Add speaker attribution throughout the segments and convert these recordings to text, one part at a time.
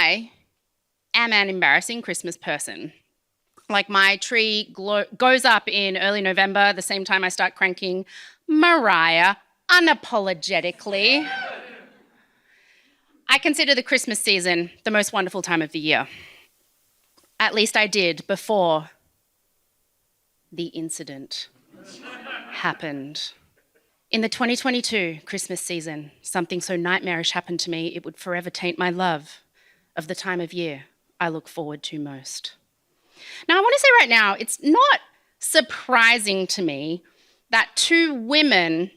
Speaker 1: I am an embarrassing Christmas person. Like my tree goes up in early November, the same time I start cranking Mariah unapologetically. I consider the Christmas season the most wonderful time of the year. At least I did before the incident happened. In the 2022 Christmas season, something so nightmarish happened to me it would forever taint my love of the time of year I look forward to most. Now, I want to say right now, it's not surprising to me that two women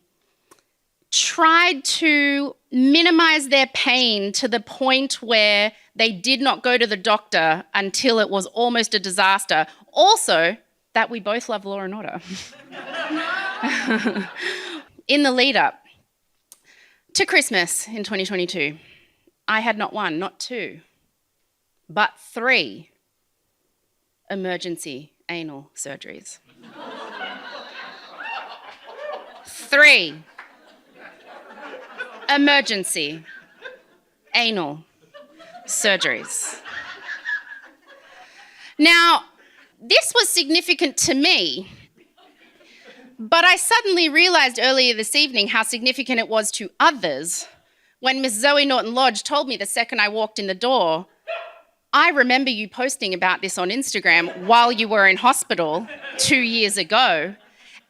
Speaker 1: tried to minimize their pain to the point where they did not go to the doctor until it was almost a disaster. Also, that we both love Law and Order. In the lead up to Christmas in 2022, I had not one, not two, but 3 emergency anal surgeries. 3 emergency anal surgeries. Now, this was significant to me, but I suddenly realised earlier this evening how significant it was to others when Miss Zoe Norton-Lodge told me the second I walked in the door, I remember you posting about this on Instagram while you were in hospital 2 years ago,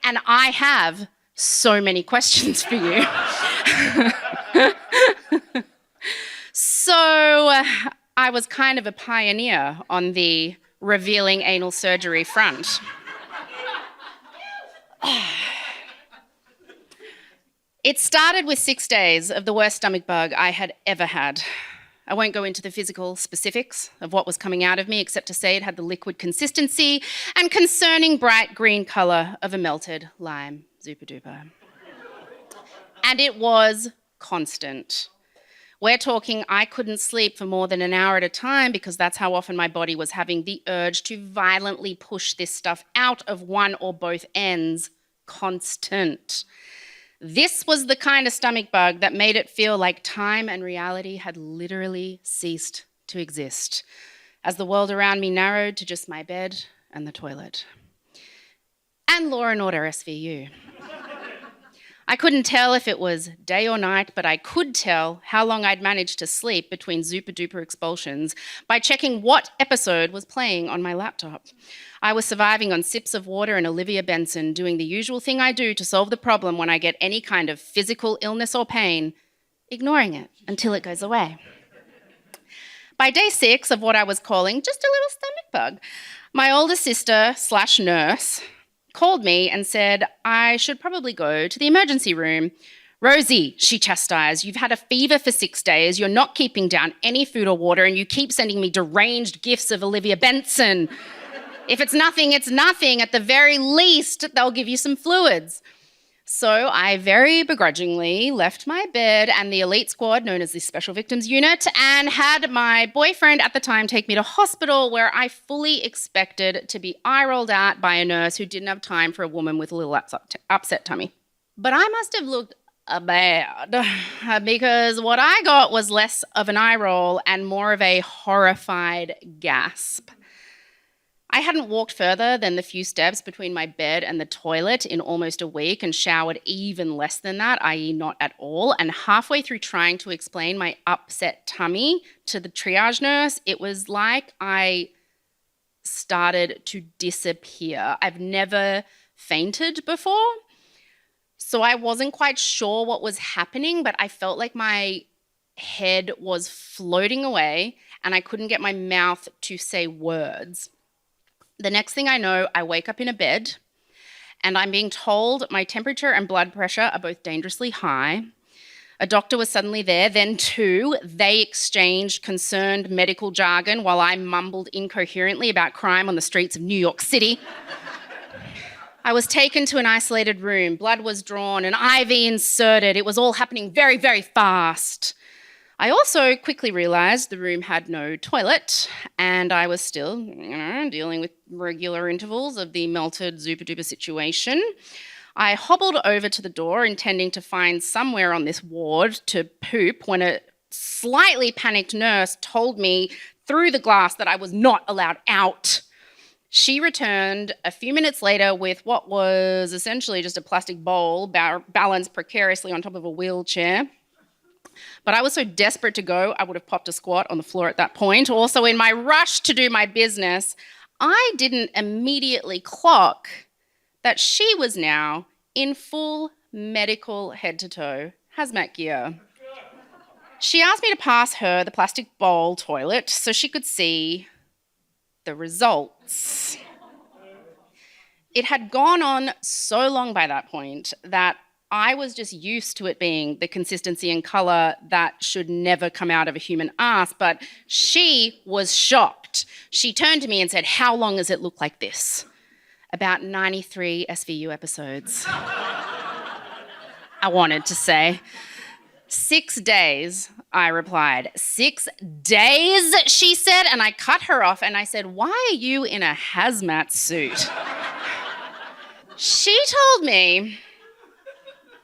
Speaker 1: and I have so many questions for you. So I was kind of a pioneer on the revealing anal surgery front. It started with 6 days of the worst stomach bug I had ever had. I won't go into the physical specifics of what was coming out of me, except to say it had the liquid consistency and concerning bright green colour of a melted lime Zupa Duper. And it was constant. We're talking I couldn't sleep for more than an hour at a time because that's how often my body was having the urge to violently push this stuff out of one or both ends. Constant. This was the kind of stomach bug that made it feel like time and reality had literally ceased to exist, as the world around me narrowed to just my bed and the toilet. And Law and Order SVU. I couldn't tell if it was day or night, but I could tell how long I'd managed to sleep between Zupa Duper expulsions by checking what episode was playing on my laptop. I was surviving on sips of water and Olivia Benson, doing the usual thing I do to solve the problem when I get any kind of physical illness or pain, ignoring it until it goes away. By day 6 of what I was calling just a little stomach bug, my older sister/nurse called me and said I should probably go to the emergency room. Rosie, she chastised, you've had a fever for 6 days, you're not keeping down any food or water, and you keep sending me deranged gifs of Olivia Benson. If it's nothing, it's nothing. At the very least, they'll give you some fluids. So I very begrudgingly left my bed and the elite squad, known as the Special Victims Unit, and had my boyfriend at the time take me to hospital, where I fully expected to be eye-rolled at by a nurse who didn't have time for a woman with a little upset tummy. But I must have looked bad, because what I got was less of an eye roll and more of a horrified gasp. I hadn't walked further than the few steps between my bed and the toilet in almost a week, and showered even less than that, i.e. not at all. And halfway through trying to explain my upset tummy to the triage nurse, it was like I started to disappear. I've never fainted before, so I wasn't quite sure what was happening, but I felt like my head was floating away and I couldn't get my mouth to say words. The next thing I know, I wake up in a bed and I'm being told my temperature and blood pressure are both dangerously high. A doctor was suddenly there, then 2. They exchanged concerned medical jargon while I mumbled incoherently about crime on the streets of New York City. I was taken to an isolated room. Blood was drawn, an IV inserted. It was all happening very, very fast. I also quickly realised the room had no toilet, and I was still, dealing with regular intervals of the melted Zupa Duper situation. I hobbled over to the door, intending to find somewhere on this ward to poop, when a slightly panicked nurse told me through the glass that I was not allowed out. She returned a few minutes later with what was essentially just a plastic bowl balanced precariously on top of a wheelchair. But I was so desperate to go, I would have popped a squat on the floor at that point. Also, in my rush to do my business, I didn't immediately clock that she was now in full medical head-to-toe hazmat gear. She asked me to pass her the plastic bowl toilet so she could see the results. It had gone on so long by that point that I was just used to it being the consistency and colour that should never come out of a human ass, but she was shocked. She turned to me and said, "How long has it looked like this?" "About 93 SVU episodes." I wanted to say. 6 days, I replied. 6 days, she said, and I cut her off and I said, "Why are you in a hazmat suit?" She told me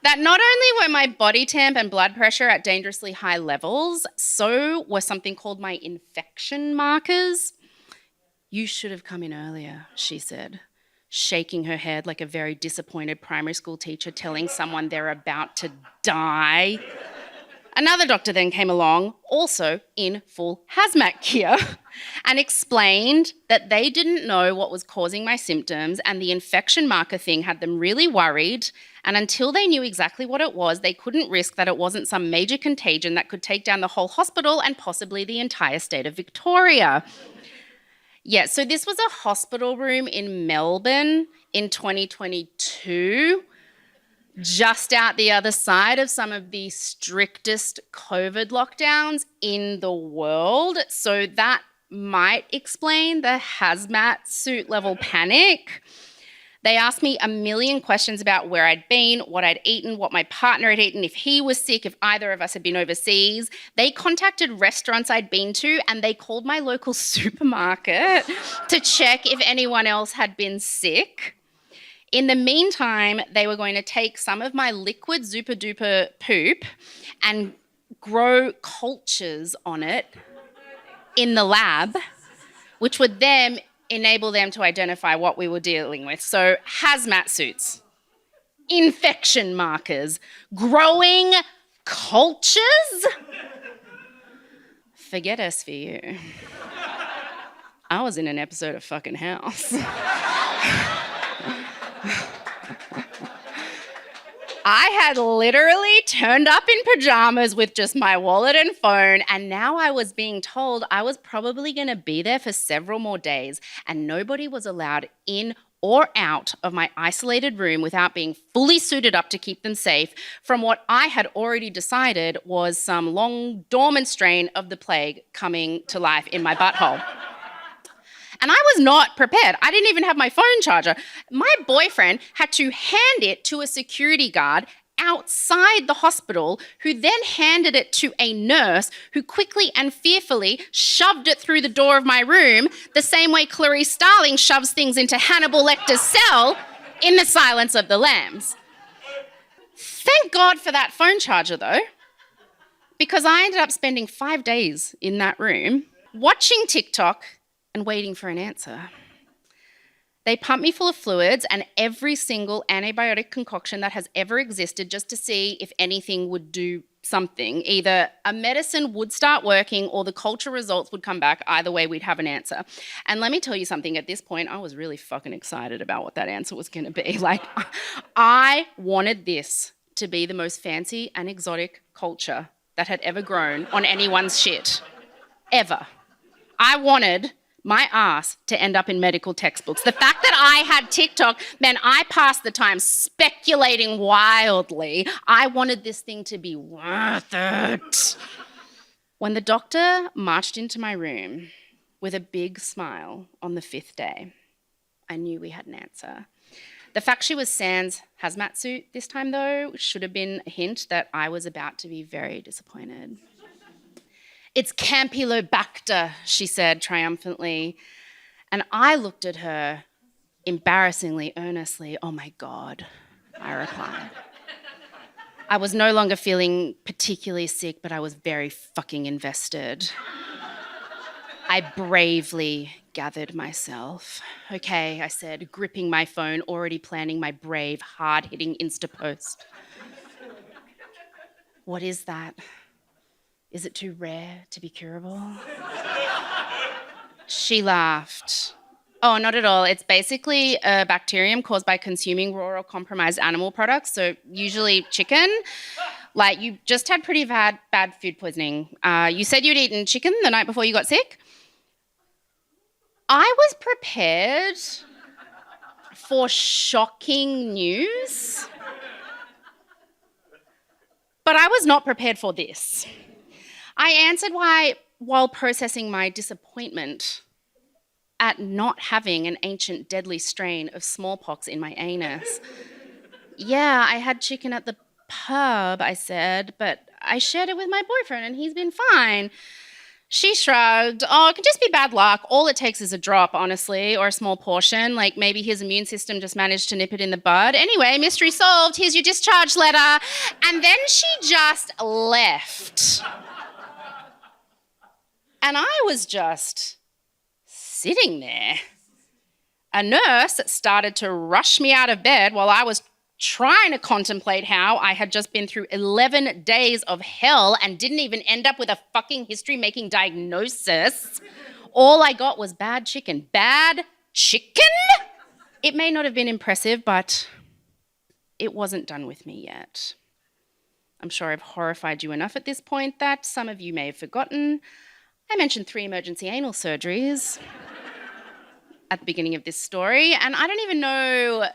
Speaker 1: that not only were my body temp and blood pressure at dangerously high levels, so were something called my infection markers. "You should have come in earlier," she said, shaking her head like a very disappointed primary school teacher telling someone they're about to die. Another doctor then came along, also in full hazmat gear, and explained that they didn't know what was causing my symptoms and the infection marker thing had them really worried, and until they knew exactly what it was, they couldn't risk that it wasn't some major contagion that could take down the whole hospital and possibly the entire state of Victoria. Yeah, so this was a hospital room in Melbourne in 2022, just out the other side of some of the strictest COVID lockdowns in the world. So that might explain the hazmat suit level panic. They asked me a million questions about where I'd been, what I'd eaten, what my partner had eaten, if he was sick, if either of us had been overseas. They contacted restaurants I'd been to, and they called my local supermarket to check if anyone else had been sick. In the meantime, they were going to take some of my liquid Zupa Duper poop and grow cultures on it in the lab, which would then enable them to identify what we were dealing with. So hazmat suits, infection markers, growing cultures. Forget SVU. I was in an episode of fucking House. I had literally turned up in pajamas with just my wallet and phone, and now I was being told I was probably going to be there for several more days, and nobody was allowed in or out of my isolated room without being fully suited up to keep them safe from what I had already decided was some long dormant strain of the plague coming to life in my butthole. And I was not prepared. I didn't even have my phone charger. My boyfriend had to hand it to a security guard outside the hospital, who then handed it to a nurse who quickly and fearfully shoved it through the door of my room the same way Clarice Starling shoves things into Hannibal Lecter's cell in The Silence of the Lambs. Thank God for that phone charger, though, because I ended up spending 5 days in that room watching TikTok and waiting for an answer. They pumped me full of fluids and every single antibiotic concoction that has ever existed just to see if anything would do something. Either a medicine would start working or the culture results would come back. Either way, we'd have an answer. And let me tell you something, at this point, I was really fucking excited about what that answer was going to be. Like, I wanted this to be the most fancy and exotic culture that had ever grown on anyone's shit. Ever. I wanted my ass to end up in medical textbooks. The fact that I had TikTok meant I passed the time speculating wildly. I wanted this thing to be worth it. When the doctor marched into my room with a big smile on the 5th day, I knew we had an answer. The fact she was sans hazmat suit this time, though, should have been a hint that I was about to be very disappointed. "It's Campylobacter," she said triumphantly. And I looked at her embarrassingly earnestly. "Oh my God," I replied. I was no longer feeling particularly sick, but I was very fucking invested. I bravely gathered myself. Okay, I said, gripping my phone, already planning my brave, hard-hitting Insta post. What is that? Is it too rare to be curable? She laughed. Oh, not at all. It's basically a bacterium caused by consuming raw or compromised animal products, so usually chicken. Like, you just had pretty bad food poisoning. You said you'd eaten chicken the night before you got sick? I was prepared for shocking news, but I was not prepared for this. I answered while processing my disappointment at not having an ancient deadly strain of smallpox in my anus. Yeah, I had chicken at the pub, I said, but I shared it with my boyfriend and he's been fine. She shrugged. Oh, it could just be bad luck. All it takes is a drop, honestly, or a small portion. Like maybe his immune system just managed to nip it in the bud. Anyway, mystery solved. Here's your discharge letter. And then she just left. And I was just sitting there. A nurse started to rush me out of bed while I was trying to contemplate how I had just been through 11 days of hell and didn't even end up with a fucking history-making diagnosis. All I got was bad chicken. Bad chicken? It may not have been impressive, but it wasn't done with me yet. I'm sure I've horrified you enough at this point that some of you may have forgotten. I mentioned 3 emergency anal surgeries at the beginning of this story, and I don't even know.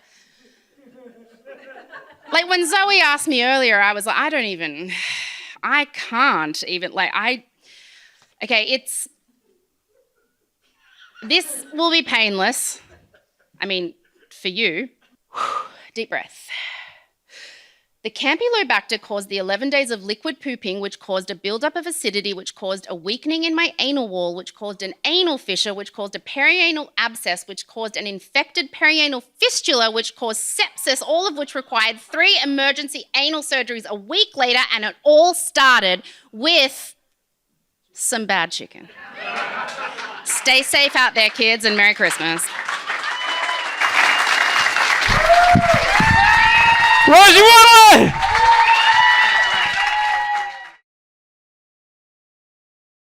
Speaker 1: Like, when Zoe asked me earlier, I was like, I can't even, this will be painless. I mean, for you. Deep breath. The Campylobacter caused the 11 days of liquid pooping, which caused a buildup of acidity, which caused a weakening in my anal wall, which caused an anal fissure, which caused a perianal abscess, which caused an infected perianal fistula, which caused sepsis, all of which required 3 emergency anal surgeries a week later, and it all started with some bad chicken. Stay safe out there, kids, and Merry Christmas.
Speaker 2: Rosie, Waterland!